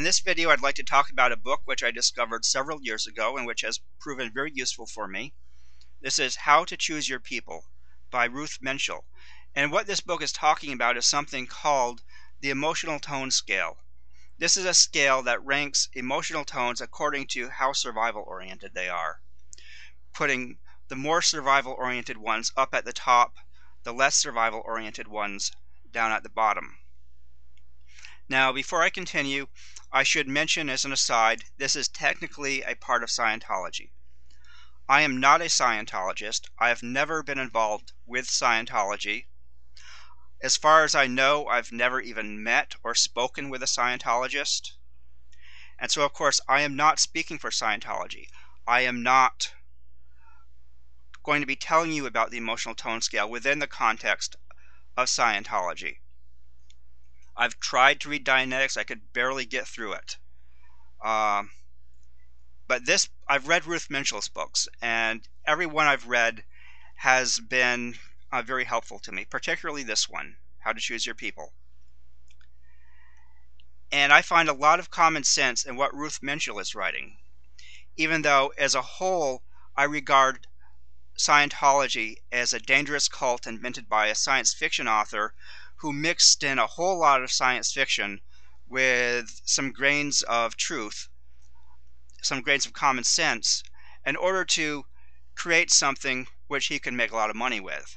In this video, I'd like to talk about a book which I discovered several years ago and which has proven very useful for me. This is How to Choose Your People by Ruth Menschel. And what this book is talking about is something called the emotional tone scale. This is a scale that ranks emotional tones according to how survival-oriented they are, putting the more survival-oriented ones up at the top, the less survival-oriented ones down at the bottom. Now, before I continue, I should mention as an aside, this is technically a part of Scientology. I am not a Scientologist. I have never been involved with Scientology. As far as I know, I've never even met or spoken with a Scientologist. And so, of course, I am not speaking for Scientology. I am not going to be telling you about the emotional tone scale within the context of Scientology. I've tried to read Dianetics. I could barely get through it. But I've read Ruth Menschel's books, and every one I've read has been very helpful to me, particularly this one, How to Choose Your People. And I find a lot of common sense in what Ruth Menschel is writing, even though as a whole I regard Scientology as a dangerous cult invented by a science fiction author who mixed in a whole lot of science fiction with some grains of truth, some grains of common sense, in order to create something which he can make a lot of money with.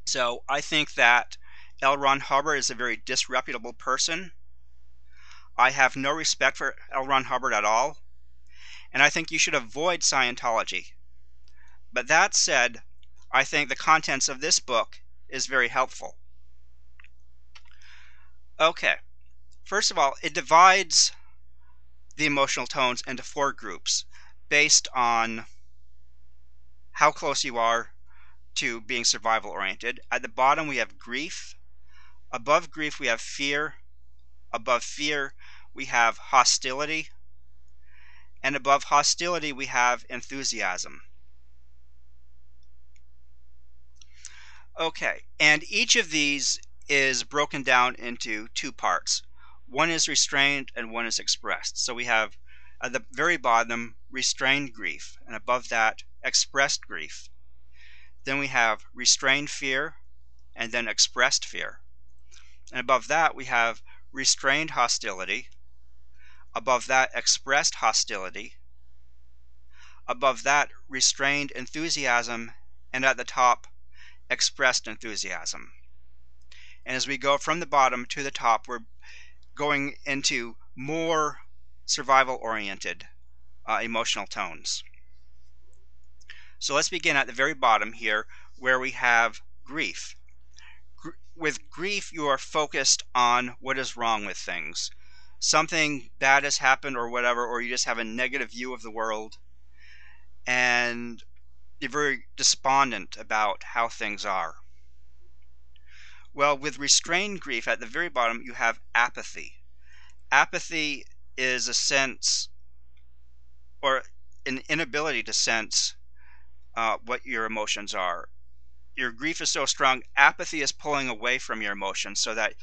So I think that L. Ron Hubbard is a very disreputable person. I have no respect for L. Ron Hubbard at all, and I think you should avoid Scientology. But that said, I think the contents of this book is very helpful. Okay, first of all, it divides the emotional tones into 4 groups based on how close you are to being survival oriented. At the bottom we have grief. Above grief we have fear. Above fear we have hostility. And above hostility we have enthusiasm. Okay, and each of these is broken down into 2 parts. One is restrained and one is expressed. So we have at the very bottom restrained grief, and above that expressed grief. Then we have restrained fear and then expressed fear. And above that we have restrained hostility. Above that expressed hostility. Above that restrained enthusiasm, and at the top expressed enthusiasm. And as we go from the bottom to the top, we're going into more survival-oriented emotional tones. So let's begin at the very bottom here, where we have grief. With grief, you are focused on what is wrong with things. Something bad has happened or whatever, or you just have a negative view of the world, and you're very despondent about how things are. Well, with restrained grief, at the very bottom, you have apathy. Apathy is a sense, or an inability to sense what your emotions are. Your grief is so strong, apathy is pulling away from your emotions so that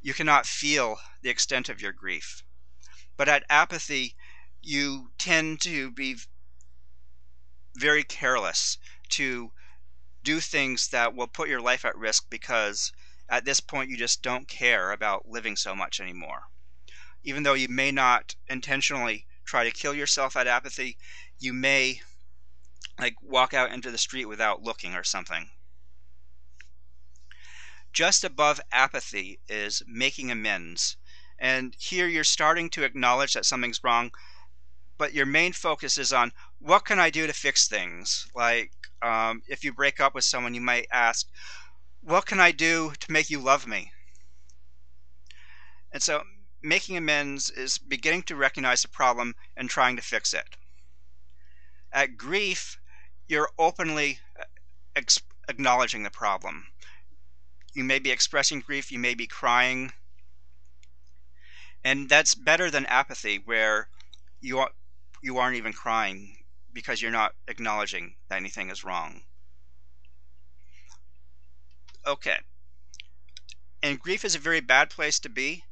you cannot feel the extent of your grief. But at apathy, you tend to be very careless, to do things that will put your life at risk, because at this point you just don't care about living so much anymore. Even though you may not intentionally try to kill yourself at apathy, you may walk out into the street without looking or something. Just above apathy is making amends. And here you're starting to acknowledge that something's wrong, but your main focus is on what can I do to fix things. Like if you break up with someone, you might ask, what can I do to make you love me? And so making amends is beginning to recognize the problem and trying to fix it. At grief, you're openly acknowledging the problem. You may be expressing grief, you may be crying, and that's better than apathy, where you aren't even crying because you're not acknowledging that anything is wrong. Okay, and grief is a very bad place to be,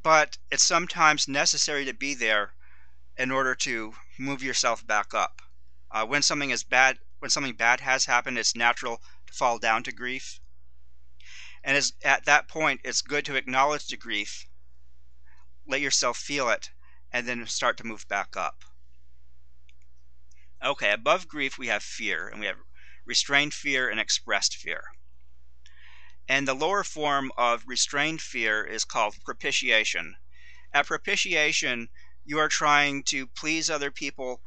but it's sometimes necessary to be there in order to move yourself back up. When something bad has happened, it's natural to fall down to grief. And at that point, it's good to acknowledge the grief, let yourself feel it, and then start to move back up. Okay, above grief, we have fear, and we have restrained fear and expressed fear. And the lower form of restrained fear is called propitiation. At propitiation, you are trying to please other people,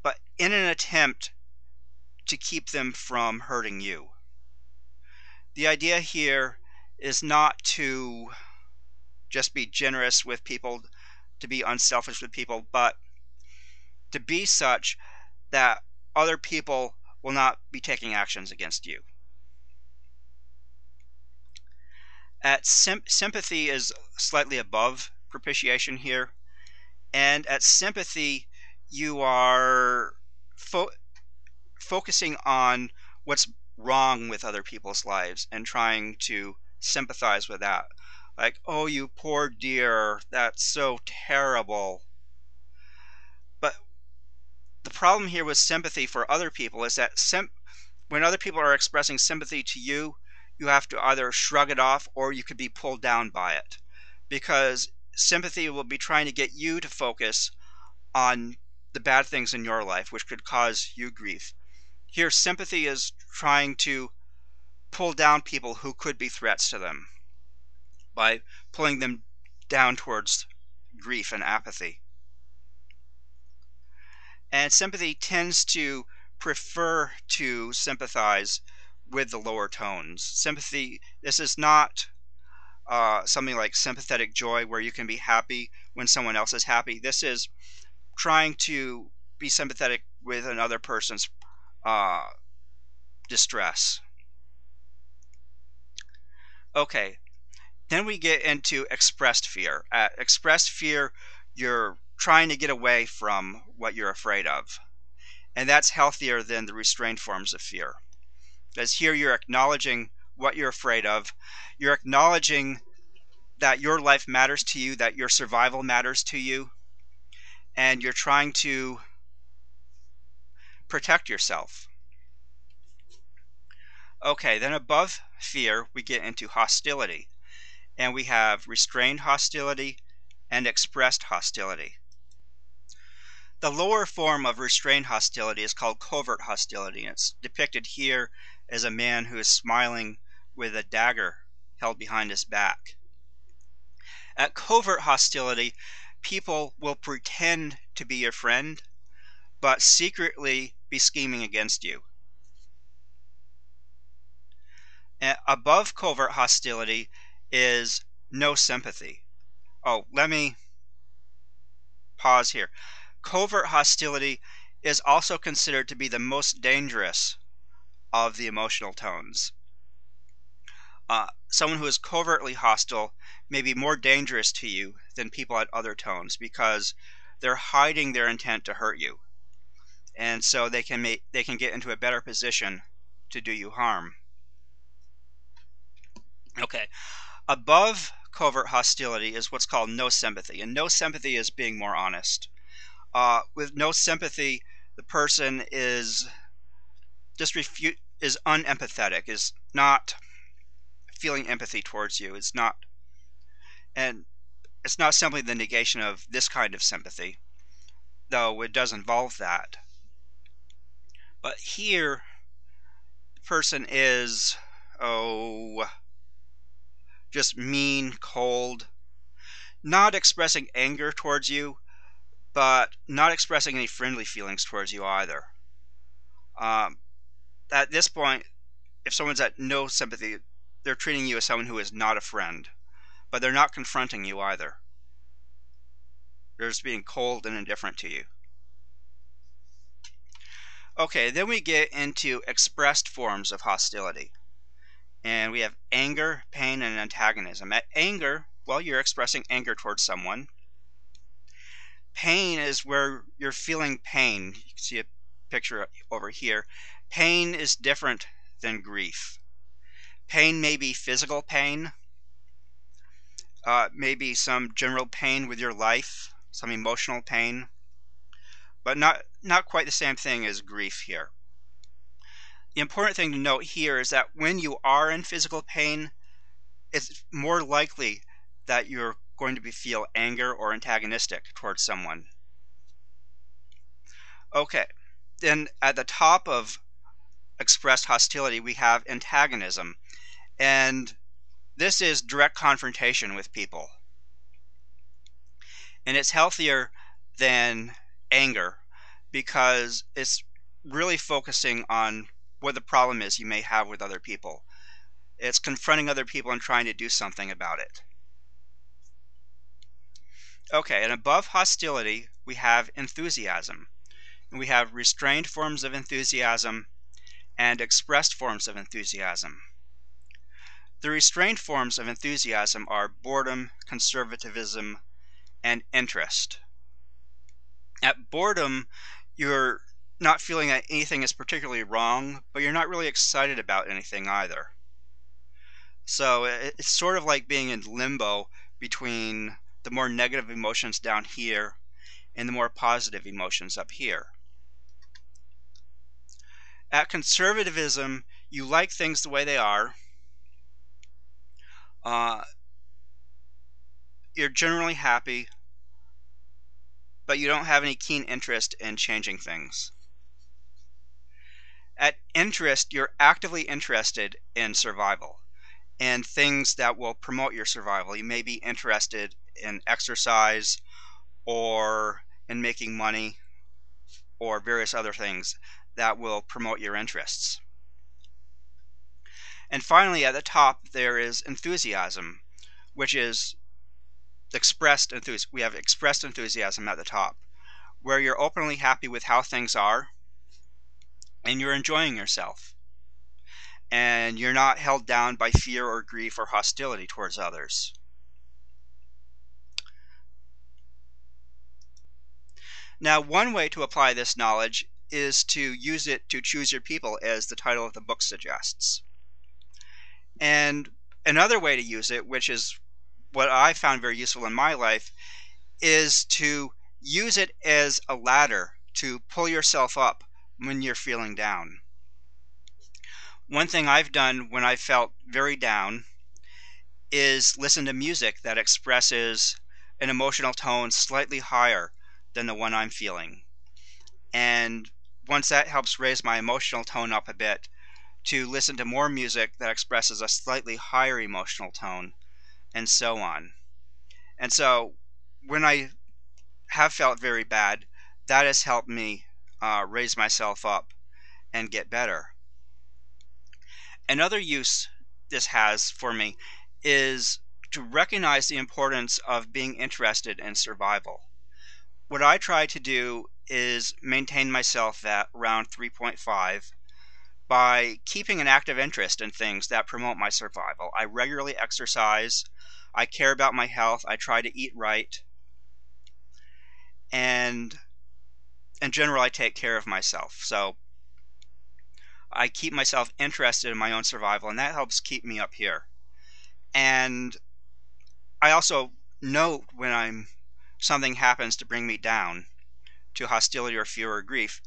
but in an attempt to keep them from hurting you. The idea here is not to just be generous with people, to be unselfish with people, but to be such that other people will not be taking actions against you. Sympathy is slightly above propitiation here, and at sympathy you are focusing on what's wrong with other people's lives and trying to sympathize with that. Like, oh, you poor dear, that's so terrible. But the problem here with sympathy for other people is that when other people are expressing sympathy to you, you have to either shrug it off or you could be pulled down by it. Because sympathy will be trying to get you to focus on the bad things in your life, which could cause you grief. Here, sympathy is trying to pull down people who could be threats to them by pulling them down towards grief and apathy. And sympathy tends to prefer to sympathize with the lower tones. Sympathy, this is not something like sympathetic joy where you can be happy when someone else is happy. This is trying to be sympathetic with another person's distress. Okay, then we get into expressed fear. At expressed fear, you're trying to get away from what you're afraid of. And that's healthier than the restrained forms of fear. Because here you're acknowledging what you're afraid of. You're acknowledging that your life matters to you, that your survival matters to you. And you're trying to protect yourself. Okay, then above fear, we get into hostility. And we have restrained hostility and expressed hostility. The lower form of restrained hostility is called covert hostility, and it's depicted here as a man who is smiling with a dagger held behind his back. At covert hostility, people will pretend to be your friend, but secretly be scheming against you. And above covert hostility is no sympathy. Oh, let me pause here. Covert hostility is also considered to be the most dangerous of the emotional tones. Someone who is covertly hostile may be more dangerous to you than people at other tones because they're hiding their intent to hurt you, and so they can get into a better position to do you harm. Okay, above covert hostility is what's called no sympathy, and no sympathy is being more honest. With no sympathy, the person is unempathetic, is not feeling empathy towards you. It's not simply the negation of this kind of sympathy, though it does involve that. But here, the person is, just mean, cold, not expressing anger towards you, but not expressing any friendly feelings towards you either. At this point, if someone's at no sympathy, they're treating you as someone who is not a friend, but they're not confronting you either. They're just being cold and indifferent to you. Okay, then we get into expressed forms of hostility. And we have anger, pain, and antagonism. At anger, well, you're expressing anger towards someone. Pain is where you're feeling pain. You can see a picture over here. Pain is different than grief. Pain may be physical pain. maybe some general pain with your life, some emotional pain, but not quite the same thing as grief here. The important thing to note here is that when you are in physical pain, it's more likely that you're going to feel anger or antagonistic towards someone. Okay, then at the top of expressed hostility, we have antagonism, and this is direct confrontation with people. And it's healthier than anger because it's really focusing on what the problem is you may have with other people. It's confronting other people and trying to do something about it. Okay, and above hostility, we have enthusiasm. And we have restrained forms of enthusiasm and expressed forms of enthusiasm. The restrained forms of enthusiasm are boredom, conservatism, and interest. At boredom, you're not feeling that anything is particularly wrong, but you're not really excited about anything either. So it's sort of like being in limbo between the more negative emotions down here and the more positive emotions up here. At conservatism, you like things the way they are. You're generally happy, but you don't have any keen interest in changing things. At interest, you're actively interested in survival and things that will promote your survival. You may be interested in exercise or in making money or various other things that will promote your interests. And finally, at the top, there is enthusiasm, which is expressed enthusiasm. We have expressed enthusiasm at the top, where you're openly happy with how things are and you're enjoying yourself. And you're not held down by fear or grief or hostility towards others. Now, one way to apply this knowledge is to use it to choose your people, as the title of the book suggests. And another way to use it, which is what I found very useful in my life, is to use it as a ladder to pull yourself up when you're feeling down. One thing I've done when I felt very down is listen to music that expresses an emotional tone slightly higher than the one I'm feeling. And once that helps raise my emotional tone up a bit, to listen to more music that expresses a slightly higher emotional tone, and so on. And so when I have felt very bad, that has helped me raise myself up and get better. Another use this has for me is to recognize the importance of being interested in survival. What I try to do is maintain myself at around 3.5 by keeping an active interest in things that promote my survival. I regularly exercise, I care about my health, I try to eat right, and in general I take care of myself. So I keep myself interested in my own survival, and that helps keep me up here. And I also note when something happens to bring me down to hostility or fear or grief,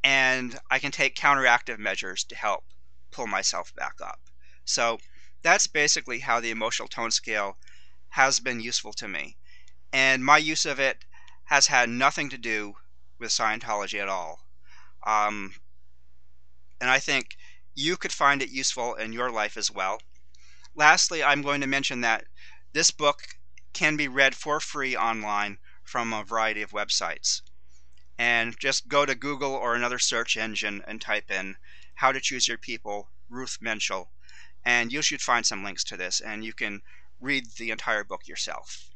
and I can take counteractive measures to help pull myself back up. So that's basically how the emotional tone scale has been useful to me. And my use of it has had nothing to do with Scientology at all. And I think you could find it useful in your life as well. Lastly, I'm going to mention that this book can be read for free online from a variety of websites. And just go to Google or another search engine and type in How to Choose Your People, Ruth Menschel, and you should find some links to this, and you can read the entire book yourself.